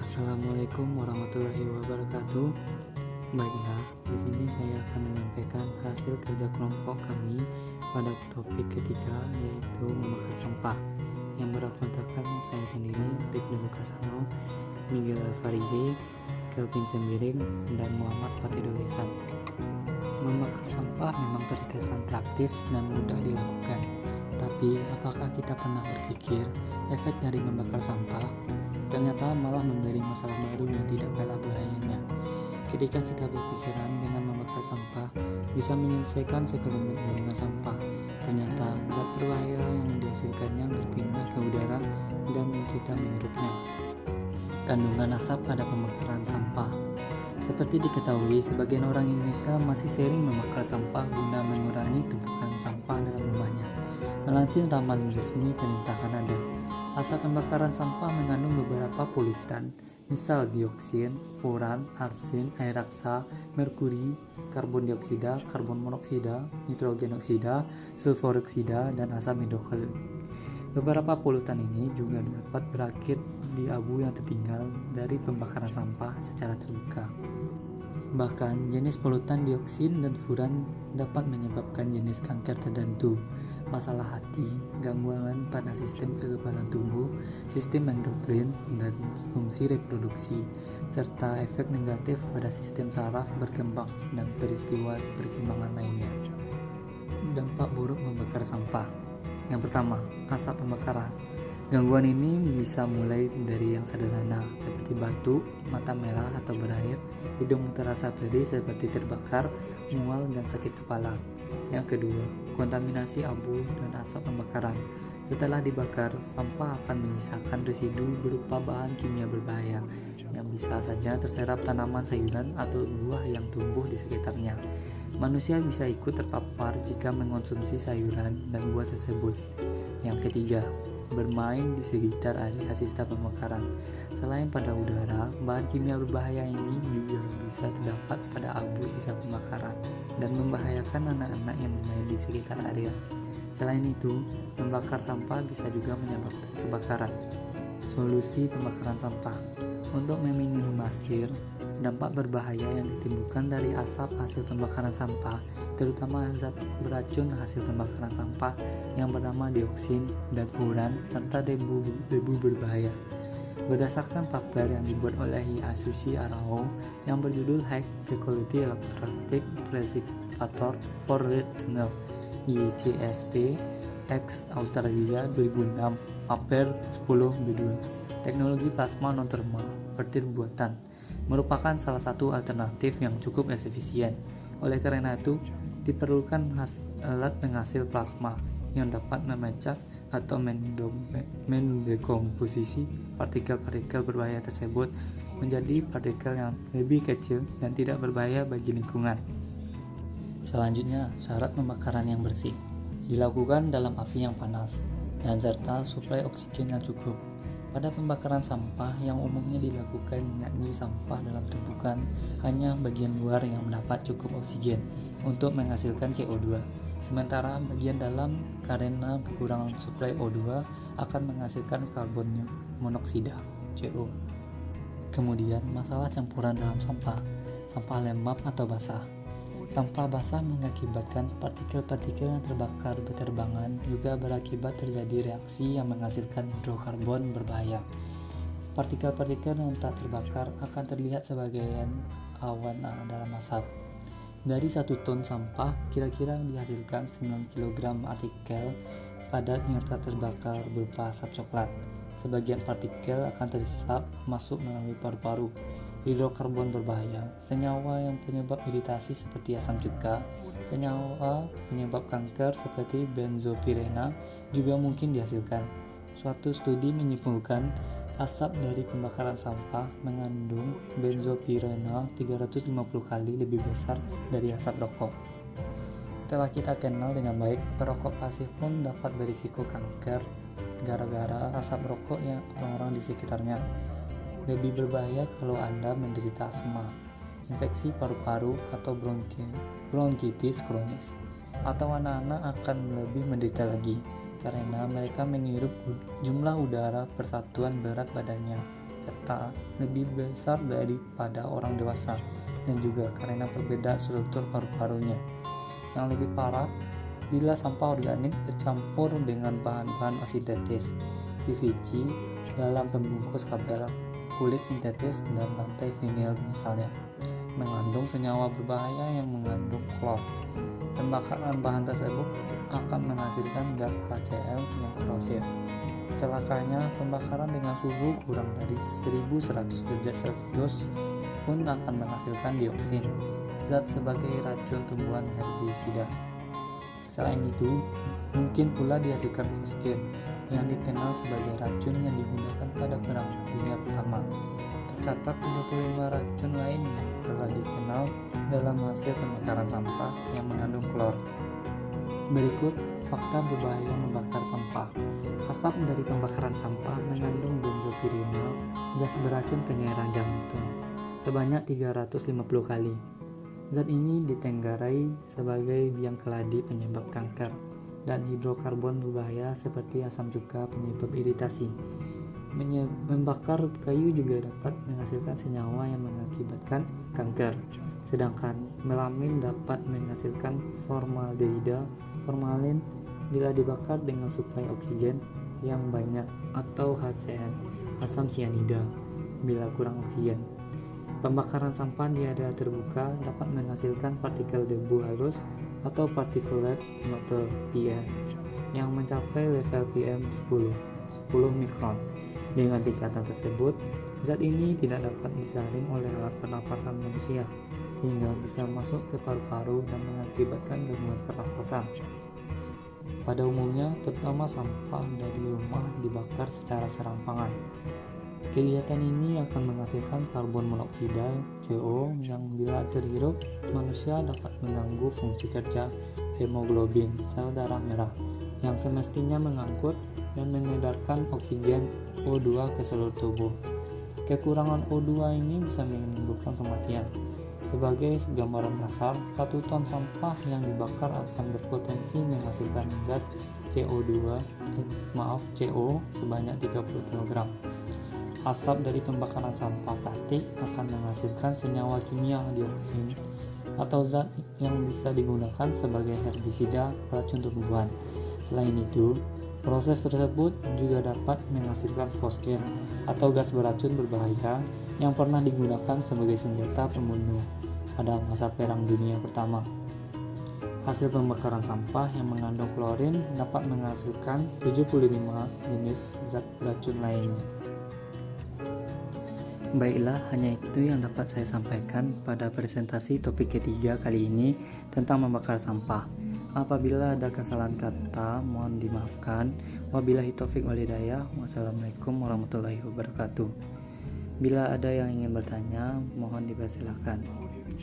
Assalamualaikum warahmatullahi wabarakatuh. Baiklah, di sini saya akan menyampaikan hasil kerja kelompok kami pada topik ketiga, yaitu membakar sampah, yang berakuntakan saya sendiri, Rifdin Lukasano, Miguel Alfarizi, Kelvin Sembiring, dan Muhammad Fatidul Lisan. Membakar sampah memang terkesan praktis dan mudah dilakukan. Tapi, apakah kita pernah berpikir efek dari membakar sampah ternyata malah memberi masalah baru yang tidak kalah bahayanya? Ketika kita berpikiran dengan membakar sampah bisa menyelesaikan sekelumit-kelumit sampah, ternyata zat berbahaya yang dihasilkannya berpindah ke udara dan kita menghirupnya. Kandungan asap pada pembakaran sampah. Seperti diketahui, sebagian orang Indonesia masih sering membakar sampah guna mengurangi tumpukan sampah dalam rumahnya. Melansir laman resmi Pemerintah Kanada, asap pembakaran sampah mengandung beberapa polutan, misal dioksin, furan, arsen, air raksa, merkuri, karbon dioksida, karbon monoksida, nitrogen oksida, sulfur oksida, dan asam hidroklorik. Beberapa polutan ini juga dapat berakhir di abu yang tertinggal dari pembakaran sampah secara terbuka. Bahkan, jenis polutan dioksin dan furan dapat menyebabkan jenis kanker tertentu, masalah hati, gangguan pada sistem kekebalan tubuh, sistem endokrin, dan fungsi reproduksi, serta efek negatif pada sistem saraf berkembang dan peristiwa perkembangan lainnya. Dampak buruk membakar sampah. Yang pertama, asap pembakaran. Gangguan ini bisa mulai dari yang sederhana seperti batuk, mata merah atau berair, hidung terasa perih seperti terbakar, mual, dan sakit kepala. Yang kedua, kontaminasi abu dan asap pembakaran. Setelah dibakar, sampah akan menyisakan residu berupa bahan kimia berbahaya yang bisa saja terserap tanaman sayuran atau buah yang tumbuh di sekitarnya. Manusia bisa ikut terpapar jika mengonsumsi sayuran dan buah tersebut. Yang ketiga, bermain di sekitar area sisa pembakaran. Selain pada udara, bahan kimia berbahaya ini juga bisa terdapat pada abu sisa pembakaran dan membahayakan anak-anak yang bermain di sekitar area. Selain itu, membakar sampah bisa juga menyebabkan kebakaran. Solusi pembakaran sampah. Untuk meminimalisir dampak berbahaya yang ditimbulkan dari asap hasil pembakaran sampah, terutama zat beracun hasil pembakaran sampah yang bernama dioksin dan furan serta debu berbahaya. Berdasarkan paper yang dibuat oleh Yasushi Arao yang berjudul High Quality Electrostatic Precipitator for Retinal ICSP X Australia 2006, paper 10b2. Teknologi plasma non-thermal petir buatan merupakan salah satu alternatif yang cukup efisien. Oleh karena itu, diperlukan alat penghasil plasma yang dapat memecah atau mendekomposisi partikel-partikel berbahaya tersebut menjadi partikel yang lebih kecil dan tidak berbahaya bagi lingkungan. Selanjutnya, syarat pembakaran yang bersih. Dilakukan dalam api yang panas dan serta suplai oksigen yang cukup. Pada pembakaran sampah yang umumnya dilakukan yakni sampah dalam tumpukan hanya bagian luar yang mendapat cukup oksigen untuk menghasilkan CO2. Sementara bagian dalam karena kekurangan suplai O2 akan menghasilkan karbon monoksida CO. Kemudian masalah campuran dalam sampah lembab atau basah. Sampah basah mengakibatkan partikel-partikel yang terbakar berterbangan, juga berakibat terjadi reaksi yang menghasilkan hidrokarbon berbahaya. Partikel-partikel yang tak terbakar akan terlihat sebagai awan dalam asap. Dari 1 ton sampah, kira-kira dihasilkan 9 kg partikel padat yang tak terbakar berupa asap coklat. Sebagian partikel akan tersesat masuk melalui paru-paru. Hidrokarbon berbahaya, senyawa yang penyebab iritasi seperti asam cuka, senyawa penyebab kanker seperti benzopirena juga mungkin dihasilkan. Suatu studi menyimpulkan asap dari pembakaran sampah mengandung benzopirena 350 kali lebih besar dari asap rokok. Setelah kita kenal dengan baik, perokok pasif pun dapat berisiko kanker gara-gara asap rokok yang orang-orang di sekitarnya. Lebih berbahaya kalau Anda menderita asma, infeksi paru-paru, atau bronkitis kronis. Atau anak-anak akan lebih menderita lagi, karena mereka menghirup jumlah udara per satuan berat badannya. serta lebih besar daripada orang dewasa, dan juga karena berbeda struktur paru-parunya. Yang lebih parah, bila sampah organik bercampur dengan bahan-bahan sintetis, PVC dalam pembungkus kabel, kulit sintetis, dan lantai vinil misalnya, mengandung senyawa berbahaya yang mengandung klor. Pembakaran bahan tersebut akan menghasilkan gas HCl yang korosif. Celakanya, pembakaran dengan suhu kurang dari 1100 derajat Celcius pun akan menghasilkan dioksin, zat sebagai racun tumbuhan herbisida. Selain itu, mungkin pula dihasilkan fosgen yang dikenal sebagai racun yang digunakan pada Perang Dunia Pertama. Tercatat 25 racun lain yang telah dikenal dalam hasil pembakaran sampah yang mengandung klor. Berikut fakta berbahaya membakar sampah. Asap dari pembakaran sampah mengandung benzopyrenol, gas beracun penyerang jantung, sebanyak 350 kali. Zat ini ditenggarai sebagai biang keladi penyebab kanker, dan hidrokarbon berbahaya seperti asam cuka penyebab iritasi. Membakar kayu juga dapat menghasilkan senyawa yang mengakibatkan kanker, sedangkan melamin dapat menghasilkan formaldehido. Formalin bila dibakar dengan suplai oksigen yang banyak, atau HCN, asam sianida, bila kurang oksigen. Pembakaran sampah di area terbuka dapat menghasilkan partikel debu halus atau particulate matter PM yang mencapai level PM 10 mikron. Dengan tingkatan tersebut, zat ini tidak dapat disaring oleh alat pernapasan manusia, sehingga bisa masuk ke paru-paru dan mengakibatkan gangguan pernapasan. Pada umumnya, terutama sampah dari rumah dibakar secara serampangan. Kegiatan ini akan menghasilkan karbon monoksida CO yang bila terhirup manusia dapat mengganggu fungsi kerja hemoglobin sel darah merah yang semestinya mengangkut dan mengedarkan oksigen O2 ke seluruh tubuh. Kekurangan O2 ini bisa menimbulkan kematian. Sebagai gambaran kasar, 1 ton sampah yang dibakar akan berpotensi menghasilkan gas CO sebanyak 30 kg. Asap dari pembakaran sampah plastik akan menghasilkan senyawa kimia dioksin atau zat yang bisa digunakan sebagai herbisida racun tumbuhan. Selain itu, proses tersebut juga dapat menghasilkan fosgen atau gas beracun berbahaya yang pernah digunakan sebagai senjata pembunuh pada masa Perang Dunia Pertama. Hasil pembakaran sampah yang mengandung klorin dapat menghasilkan 75 jenis zat beracun lainnya. Baiklah, hanya itu yang dapat saya sampaikan pada presentasi topik ketiga kali ini tentang membakar sampah. Apabila ada kesalahan kata, mohon dimaafkan. Wabillahi taufik wal hidayah. Wassalamualaikum warahmatullahi wabarakatuh. Bila ada yang ingin bertanya, mohon dipersilakan.